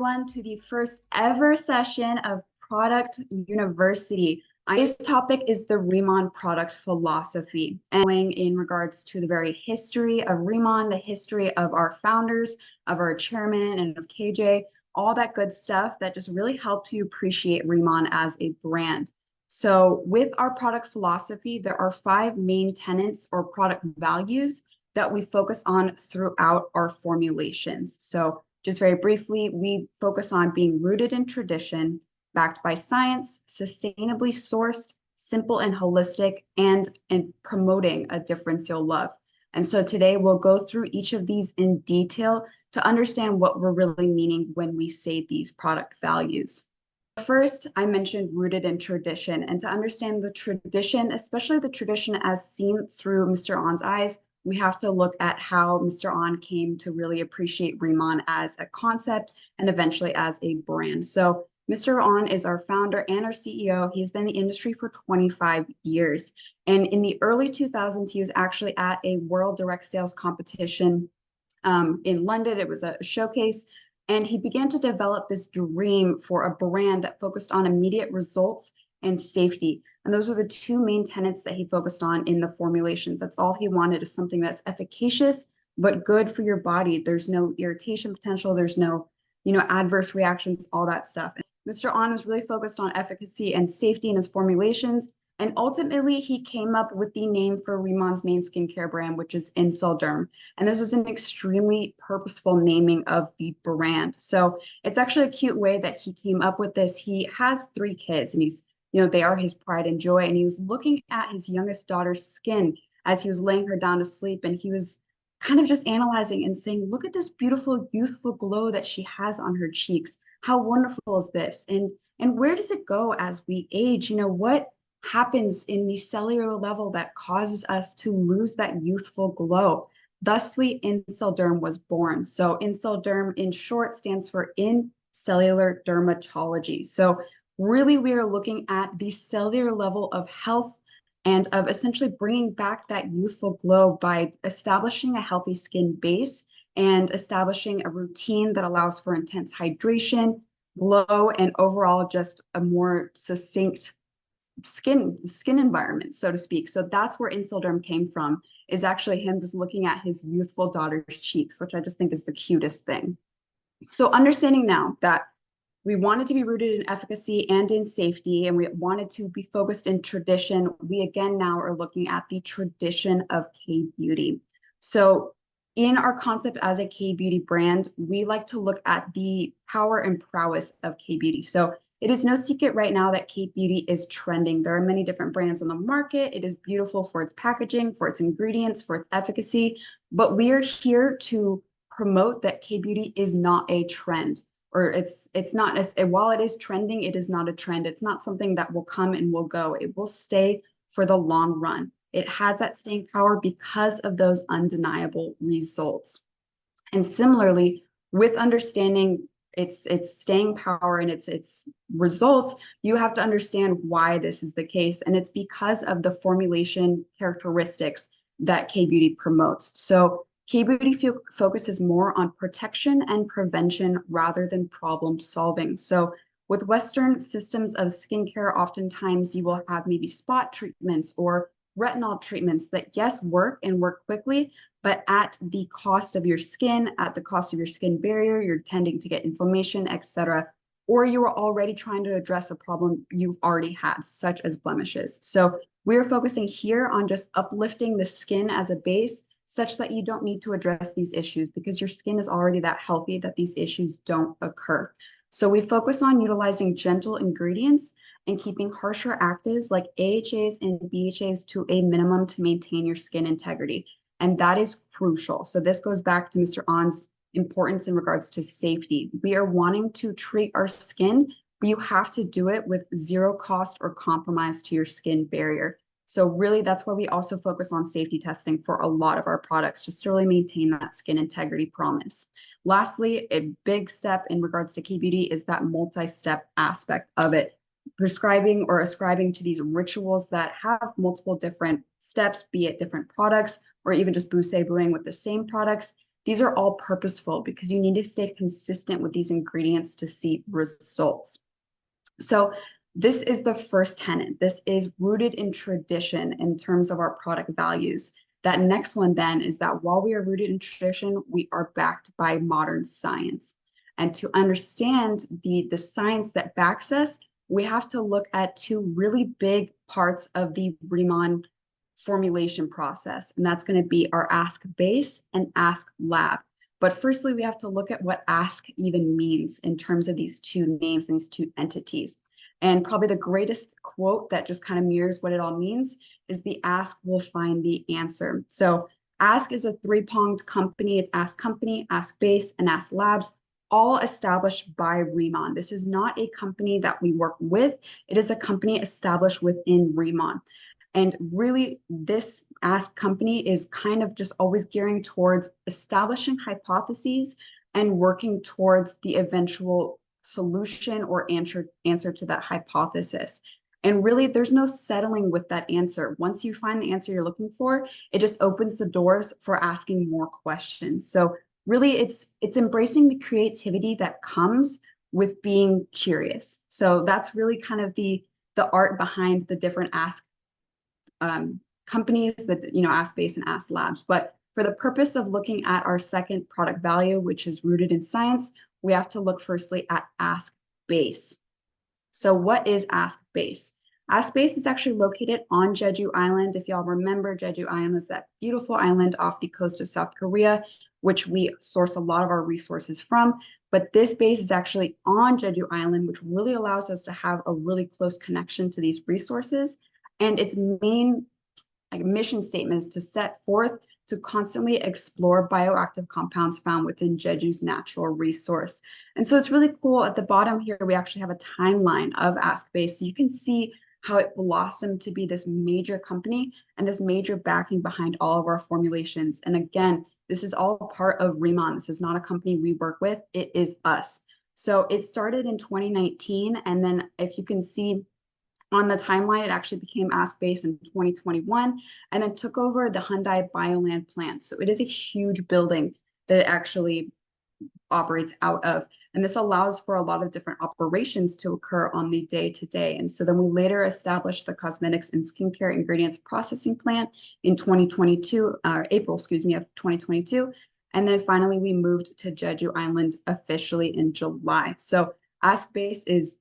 everyone to the first ever session of Product University. Today's topic is the Riman product philosophy, and going in regards to the very history of Riman, the history of our founders, of our chairman, and of KJ, all that good stuff that just really helps you appreciate Riman as a brand. So with our product philosophy, there are 5 main tenets or product values that we focus on throughout our formulations. So just very briefly, we focus on being rooted in tradition, backed by science, sustainably sourced, simple and holistic, and promoting a difference you'll love. And so today we'll go through each of these in detail to understand what we're really meaning when we say these product values. First, I mentioned rooted in tradition, and to understand the tradition, especially the tradition as seen through Mr. On's eyes, we have to look at how Mr. On came to really appreciate Riman as a concept and eventually as a brand. So Mr. On is our founder and our CEO. He's been in the industry for 25 years. And in the early 2000s, he was actually at a world direct sales competition in London. It was a showcase. And he began to develop this dream for a brand that focused on immediate results and safety. And those are the 2 main tenets that he focused on in the formulations. That's all he wanted, is something that's efficacious, but good for your body. There's no irritation potential. There's no, adverse reactions, all that stuff. And Mr. On was really focused on efficacy and safety in his formulations. And ultimately, he came up with the name for Riman's main skincare brand, which is Derm. And this was an extremely purposeful naming of the brand. So it's actually a cute way that he came up with this. He has 3 kids, and they are his pride and joy. And he was looking at his youngest daughter's skin as he was laying her down to sleep. And he was kind of just analyzing and saying, look at this beautiful, youthful glow that she has on her cheeks. How wonderful is this? And where does it go as we age? What happens in the cellular level that causes us to lose that youthful glow? Thusly, Derm was born. So Derm, in short, stands for in cellular dermatology. So really, we are looking at the cellular level of health and of essentially bringing back that youthful glow by establishing a healthy skin base and establishing a routine that allows for intense hydration, glow, and overall just a more succinct skin environment, so to speak. So that's where Derm came from, is actually him just looking at his youthful daughter's cheeks, which I just think is the cutest thing. So understanding now that we wanted to be rooted in efficacy and in safety, and we wanted to be focused in tradition, we again now are looking at the tradition of K-beauty. So in our concept as a K-beauty brand, we like to look at the power and prowess of K-beauty. So it is no secret right now that K-beauty is trending. There are many different brands on the market. It is beautiful for its packaging, for its ingredients, for its efficacy, but we are here to promote that K-beauty is not a trend. Or it's not, while it is trending, it is not a trend. It's not something that will come and will go. It will stay for the long run. It has that staying power because of those undeniable results. And similarly, with understanding its staying power and its results, you have to understand why this is the case. And it's because of the formulation characteristics that K-beauty promotes. So K-beauty focuses more on protection and prevention rather than problem solving. So with Western systems of skincare, oftentimes you will have maybe spot treatments or retinol treatments that, yes, work and work quickly, but at the cost of your skin, at the cost of your skin barrier, you're tending to get inflammation, etc. Or you are already trying to address a problem you've already had, such as blemishes. So we're focusing here on just uplifting the skin as a base, such that you don't need to address these issues because your skin is already that healthy that these issues don't occur. So we focus on utilizing gentle ingredients and keeping harsher actives like AHAs and BHAs to a minimum to maintain your skin integrity. And that is crucial. So this goes back to Mr. On's importance in regards to safety. We are wanting to treat our skin, but you have to do it with 0 cost or compromise to your skin barrier. So really, that's why we also focus on safety testing for a lot of our products, just to really maintain that skin integrity promise. Lastly, a big step in regards to K-beauty is that multi-step aspect of it. Prescribing or ascribing to these rituals that have multiple different steps, be it different products or even just booing with the same products. These are all purposeful because you need to stay consistent with these ingredients to see results. So this is the first tenet. This is rooted in tradition in terms of our product values. That next one then is that while we are rooted in tradition, we are backed by modern science. And to understand the science that backs us, we have to look at two really big parts of the Riemann formulation process. And that's going to be our ask base and ask lab. But firstly, we have to look at what ask even means in terms of these two names and these two entities. And probably the greatest quote that just kind of mirrors what it all means is the ask will find the answer. So ask is a three-pronged company. It's ask company, ask base, and ask labs, all established by Riman. This is not a company that we work with. It is a company established within Riman. And really, this ask company is kind of just always gearing towards establishing hypotheses and working towards the eventual solution or answer to that hypothesis. And really, there's no settling with that answer. Once you find the answer you're looking for, it just opens the doors for asking more questions. So really, it's embracing the creativity that comes with being curious. So that's really kind of the art behind the different ask companies that, ask base and ask labs. But for the purpose of looking at our second product value, which is rooted in science, we have to look firstly at ask base. So what is ask base? Ask base is actually located on Jeju Island. If y'all remember, Jeju Island is that beautiful island off the coast of South Korea, which we source a lot of our resources from. But this base is actually on Jeju Island, which really allows us to have a really close connection to these resources. And its main mission statement is to set forth to constantly explore bioactive compounds found within Jeju's natural resource. And so it's really cool. At the bottom here, we actually have a timeline of Ask Base. So you can see how it blossomed to be this major company and this major backing behind all of our formulations. And again, this is all part of Riman. This is not a company we work with. It is us. So it started in 2019. And then if you can see, on the timeline, it actually became Ask Base in 2021 and then took over the Hyundai Bioland plant. So it is a huge building that it actually operates out of. And this allows for a lot of different operations to occur on the day-to-day. And so then we later established the cosmetics and skincare ingredients processing plant in 2022, April, of 2022. And then finally, we moved to Jeju Island officially in July. So Ask Base is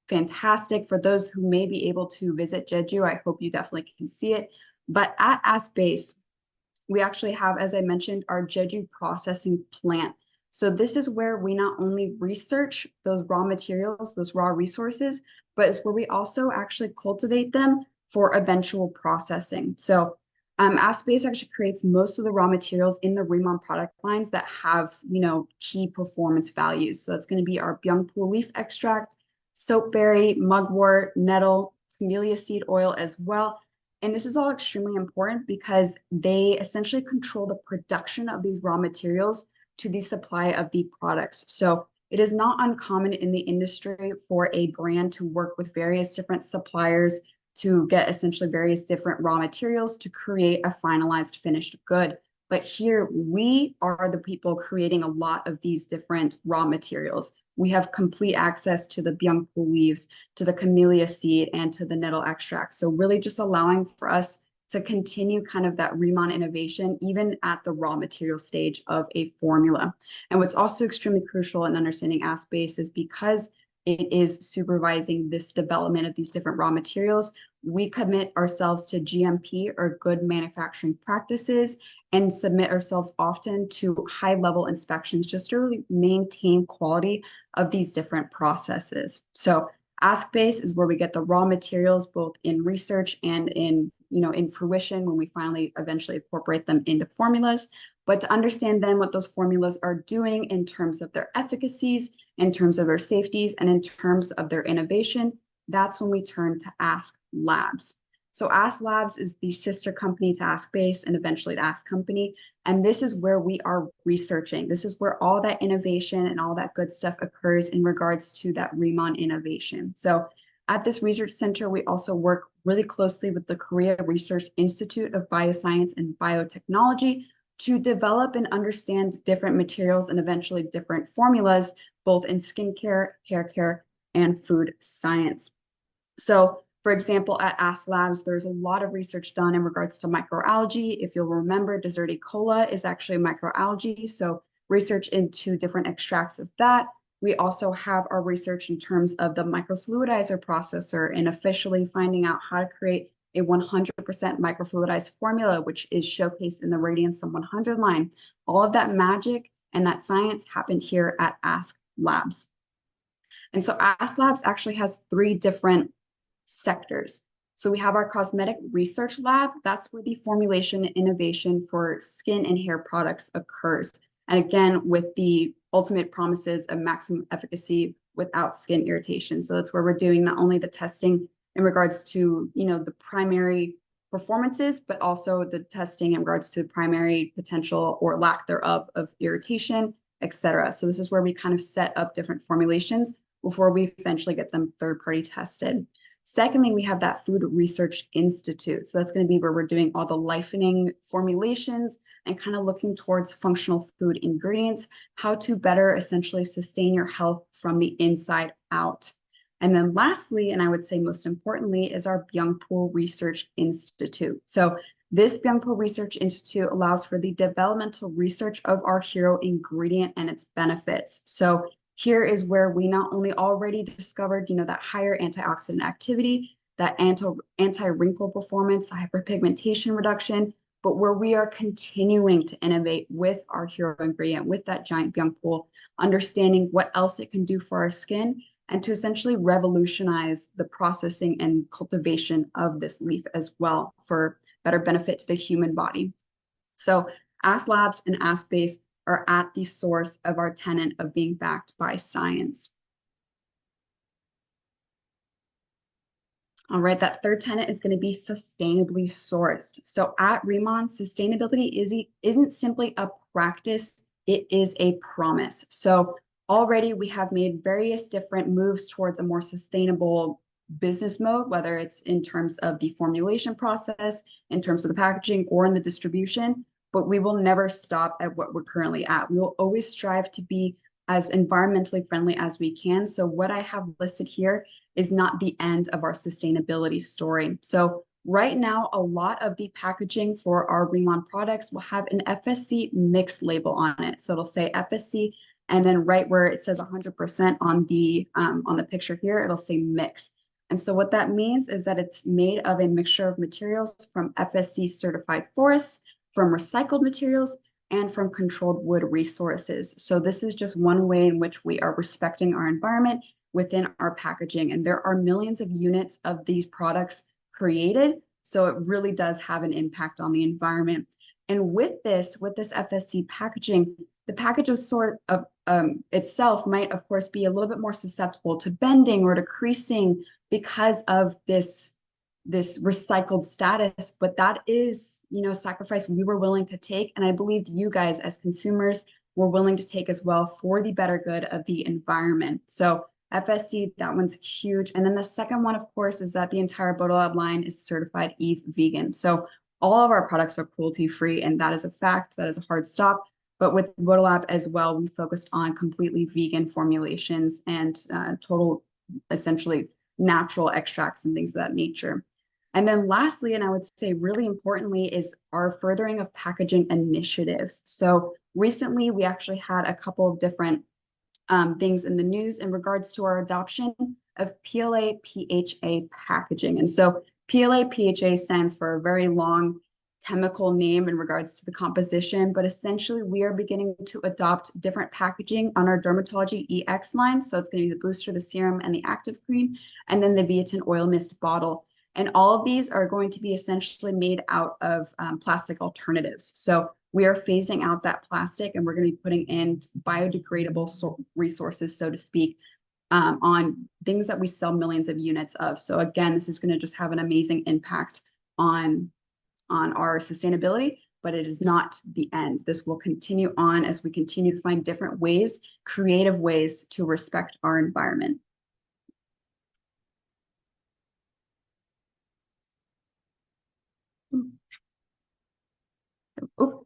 fantastic for those who may be able to visit Jeju. I hope you definitely can see it. But at Ask Base, we actually have, as I mentioned, our Jeju processing plant. So this is where we not only research those raw materials, those raw resources, but it's where we also actually cultivate them for eventual processing. So Ask Base actually creates most of the raw materials in the Riman product lines that have, key performance values. So that's going to be our Byungpo leaf extract, soapberry, mugwort, nettle, camellia seed oil as well. And this is all extremely important because they essentially control the production of these raw materials to the supply of the products. So it is not uncommon in the industry for a brand to work with various different suppliers to get essentially various different raw materials to create a finalized finished good. But here we are the people creating a lot of these different raw materials. We have complete access to the Byungpo leaves, to the camellia seed, and to the nettle extract. So really just allowing for us to continue kind of that Riman innovation, even at the raw material stage of a formula. And what's also extremely crucial in understanding Ask Base is because it is supervising this development of these different raw materials, we commit ourselves to GMP or good manufacturing practices and submit ourselves often to high-level inspections just to really maintain quality of these different processes. So Ask Base is where we get the raw materials, both in research and in fruition when we finally eventually incorporate them into formulas. But to understand then what those formulas are doing in terms of their efficacies, in terms of their safeties, and in terms of their innovation, that's when we turn to Ask Labs. So Ask Labs is the sister company to Ask Base and eventually to Ask Company. And this is where we are researching. This is where all that innovation and all that good stuff occurs in regards to that Riman innovation. So at this research center, we also work really closely with the Korea Research Institute of Bioscience and Biotechnology to develop and understand different materials and eventually different formulas, both in skincare, hair care, and food science. So, for example, at Ask Labs, there's a lot of research done in regards to microalgae. If you'll remember, dessert E. coli is actually microalgae. So, research into different extracts of that. We also have our research in terms of the microfluidizer processor and officially finding out how to create a 100% microfluidized formula, which is showcased in the Radiance 100 line. All of that magic and that science happened here at Ask Labs. And so Ask Labs actually has three different sectors. So we have our cosmetic research lab. That's where the formulation and innovation for skin and hair products occurs. And again, with the ultimate promises of maximum efficacy without skin irritation. So that's where we're doing not only the testing in regards to, the primary performances, but also the testing in regards to primary potential or lack thereof of irritation, etc. So this is where we kind of set up different formulations before we eventually get them third-party tested. Secondly, we have that Food Research Institute. So that's going to be where we're doing all the lifening formulations and kind of looking towards functional food ingredients, how to better essentially sustain your health from the inside out. And then lastly, and I would say most importantly, is our Byungpool Research Institute. So this Byungpool Research Institute allows for the developmental research of our hero ingredient and its benefits. So here is where we not only already discovered, that higher antioxidant activity, that anti-wrinkle performance, the hyperpigmentation reduction, but where we are continuing to innovate with our hero ingredient, with that giant Byungpool, understanding what else it can do for our skin, and to essentially revolutionize the processing and cultivation of this leaf as well for better benefit to the human body. So Ask Labs and Ask Base are at the source of our tenet of being backed by science. All right, that third tenet is going to be sustainably sourced. So at Riman, sustainability isn't simply a practice, it is a promise. So already we have made various different moves towards a more sustainable business mode, whether it's in terms of the formulation process, in terms of the packaging, or in the distribution. But we will never stop at what we're currently at. We will always strive to be as environmentally friendly as we can. So what I have listed here is not the end of our sustainability story. So right now, a lot of the packaging for our Riman products will have an FSC mix label on it. So it'll say FSC, and then right where it says 100% on the picture here, it'll say mix. And so what that means is that it's made of a mixture of materials from FSC certified forests, from recycled materials, and from controlled wood resources. So this is just one way in which we are respecting our environment within our packaging. And there are millions of units of these products created. So it really does have an impact on the environment. And with this FSC packaging, the package of sort of itself might, of course, be a little bit more susceptible to bending or to creasing because of this recycled status, but that is, a sacrifice we were willing to take. And I believe you guys as consumers were willing to take as well for the better good of the environment. So FSC, that one's huge. And then the second one, of course, is that the entire Bodolab line is certified Eve vegan. So all of our products are cruelty free, and that is a fact, that is a hard stop. But with Bodolab as well, we focused on completely vegan formulations and total, essentially, natural extracts and things of that nature. And then lastly, and I would say really importantly, is our furthering of packaging initiatives. So recently, we actually had a couple of different things in the news in regards to our adoption of PLA PHA packaging. And so PLA PHA stands for a very long chemical name in regards to the composition, but essentially we are beginning to adopt different packaging on our Dermatology EX line. So it's going to be the booster, the serum, and the active cream, and then the Viatin oil mist bottle. And all of these are going to be essentially made out of plastic alternatives. So we are phasing out that plastic, and we're going to be putting in biodegradable resources, so to speak, on things that we sell millions of units of. So again, this is going to just have an amazing impact on our sustainability, but it is not the end. This will continue on as we continue to find different ways, creative ways to respect our environment. Ooh.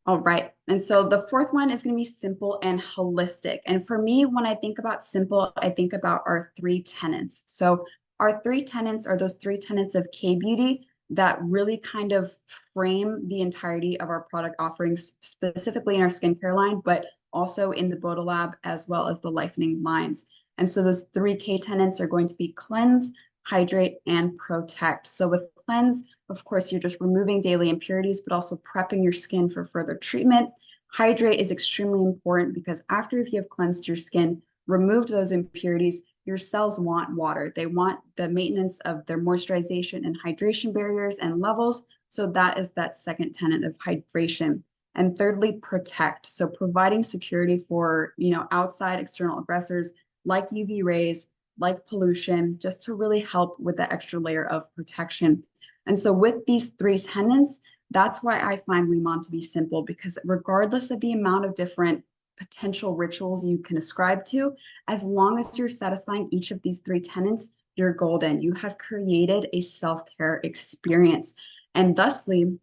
All right. And so the fourth one is going to be simple and holistic. And for me, when I think about simple, I think about our three tenets. So our three tenets are those three tenets of K beauty that really kind of frame the entirety of our product offerings, specifically in our skincare line, but also in the Bodolab as well as the lightening lines. And so those three K tenets are going to be cleanse, hydrate, and protect. So with cleanse, of course, you're just removing daily impurities, but also prepping your skin for further treatment. Hydrate is extremely important because after you have cleansed your skin, removed those impurities, your cells want water. They want the maintenance of their moisturization and hydration barriers and levels. So that is that second tenet of hydration. And thirdly, protect. So providing security for, outside external aggressors like UV rays, like pollution, just to really help with the extra layer of protection. And so with these three tenets, that's why I find Riman to be simple, because regardless of the amount of different potential rituals you can ascribe to, as long as you're satisfying each of these three tenets, you're golden. You have created a self-care experience. And thusly,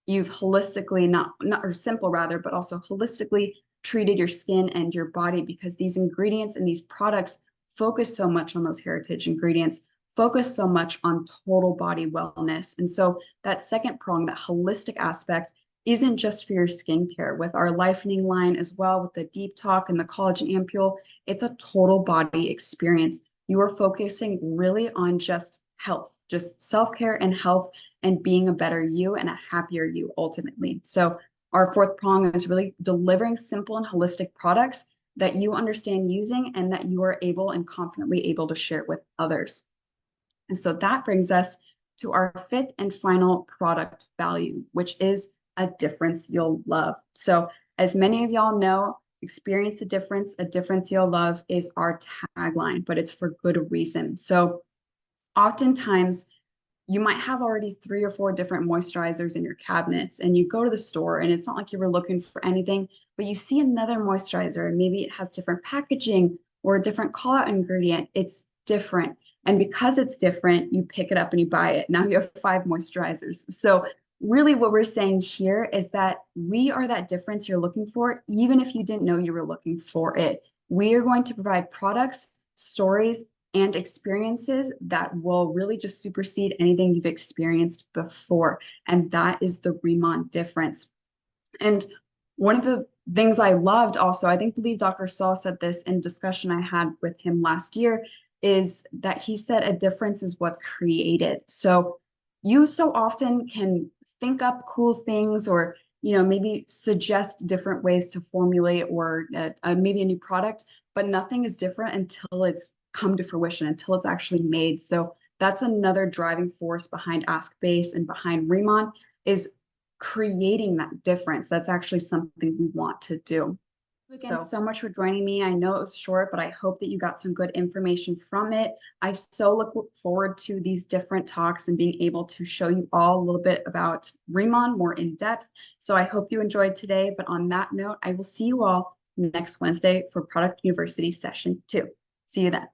you've holistically not or simple rather, but also holistically treated your skin and your body, because these ingredients and these products focus so much on those heritage ingredients, focus so much on total body wellness. And so that second prong, that holistic aspect, isn't just for your skincare. With our lightening line as well, with the deep talk and the collagen ampule, it's a total body experience. You are focusing really on just health, just self-care and health, and being a better you and a happier you ultimately. So our fourth prong is really delivering simple and holistic products that you understand using and that you are able and confidently able to share with others. And so that brings us to our fifth and final product value, which is a difference you'll love. So as many of y'all know, experience a difference you'll love is our tagline, but it's for good reason. So oftentimes you might have already 3 or 4 different moisturizers in your cabinets, and you go to the store and it's not like you were looking for anything, but you see another moisturizer and maybe it has different packaging or a different call out ingredient. It's different. And because it's different, you pick it up and you buy it. Now you have 5 moisturizers. So really what we're saying here is that we are that difference you're looking for, even if you didn't know you were looking for it. We are going to provide products, stories, and experiences that will really just supersede anything you've experienced before. And that is the Riman difference. And one of the things I loved also, I believe Dr. Saul said this in discussion I had with him last year, is that he said a difference is what's created. So you so often can think up cool things, or maybe suggest different ways to formulate, or maybe a new product, but nothing is different until it's come to fruition, until it's actually made. So that's another driving force behind Ask Base and behind Riman, is creating that difference. That's actually something we want to do. Again, so much for joining me. I know it was short, but I hope that you got some good information from it. I so look forward to these different talks and being able to show you all a little bit about Riman more in depth. So I hope you enjoyed today. But on that note, I will see you all next Wednesday for Product University Session 2. See you then.